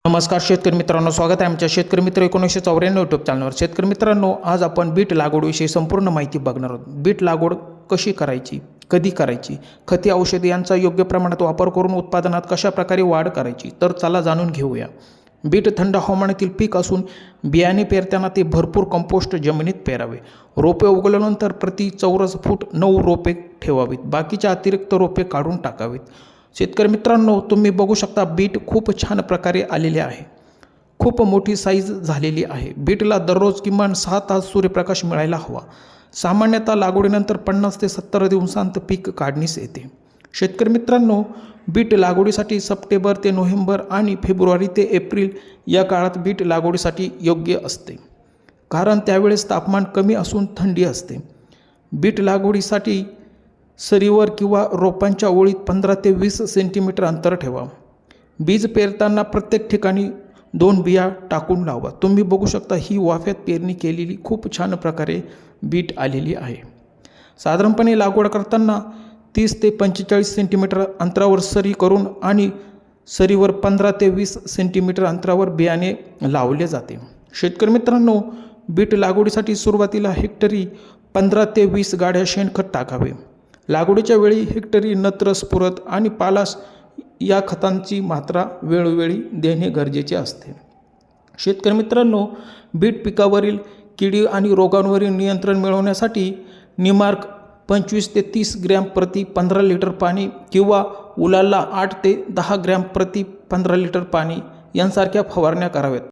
नमस्कार शेतकरी मित्रांनो, स्वागत आहे आमच्या शेतकरी मित्र 1994 यूट्यूब चॅनलवर। शेतकरी मित्रांनो, आज आपण बीट लागवडीविषयी संपूर्ण माहिती बघणार आहोत। बीट लागवड कशी करायची, कधी करायची, खते औषधे यांचा योग्य प्रमाणात वापर करून उत्पादनात कशा प्रकारे वाढ करायची, तर चला जाणून घेऊया। बीट थंड हवामानातील पीक असून बियाणे पेरताना ते भरपूर कंपोस्ट जमिनीत पेरावे। रोपे उगवल्यानंतर प्रति चौरस फूट 9 रोपे ठेवावीत, बाकीच्या अतिरिक्त रोपे काढून टाकावीत। शेतकरी मित्रांनो, तुम्ही बघू शकता बीट खूप छान प्रकारे आलेले आहे, खूप मोठी साईज झालेली आहे। बीटला दररोज किमान 6 तास सूर्यप्रकाश मिळायला हवा। सामान्यतः लागवडीनंतर 50 ते 70 दिवसांत पीक काढणीस येते। शेतकरी मित्रांनो, बीट लागवडीसाठी सप्टेंबर ते नोव्हेंबर आणि फेब्रुवारी ते एप्रिल या काळात बीट लागवडीसाठी योग्य असते, कारण त्यावेळेस तापमान कमी असून थंडी असते। बीट लागवडीसाठी सरीवर किंवा रोपांच्या ओळीत 15 ते 20 सेंटीमीटर अंतर ठेवा। बीज पेरताना प्रत्येक ठिकाणी 2 बिया टाकून लावा। तुम्ही बघू शकता ही वाफ्यात पेरणी केलेली खूप छान प्रकारे बीट आलेली आहे। साधारणपणे लागवड करताना 30 ते 45 सेंटीमीटर अंतरावर सरी करून आणि सरीवर 15 ते 20 सेंटीमीटर अंतरावर बियाणे लावले जाते। शेतकरी मित्रांनो, बीट लागवडीसाठी सुरुवातीला हेक्टरी 15 ते 20 गाड्या शेणखत टाकावे। लागवडीच्या वेळी हेक्टरी नत्र, स्फुरद आणि पालाश या खतांची मात्रा वेळोवेळी देणे गरजेचे असते। शेतकरी मित्रांनो, बीट पिकावरील किडी आणि रोगांवरील नियंत्रण मिळवण्यासाठी निमार्क 25 ते 30 ग्रॅम प्रति 15 लिटर पाणी किंवा उलाला 8 ते 10 ग्रॅम प्रति 15 लिटर पाणी यांसारख्या फवारण्या कराव्यात।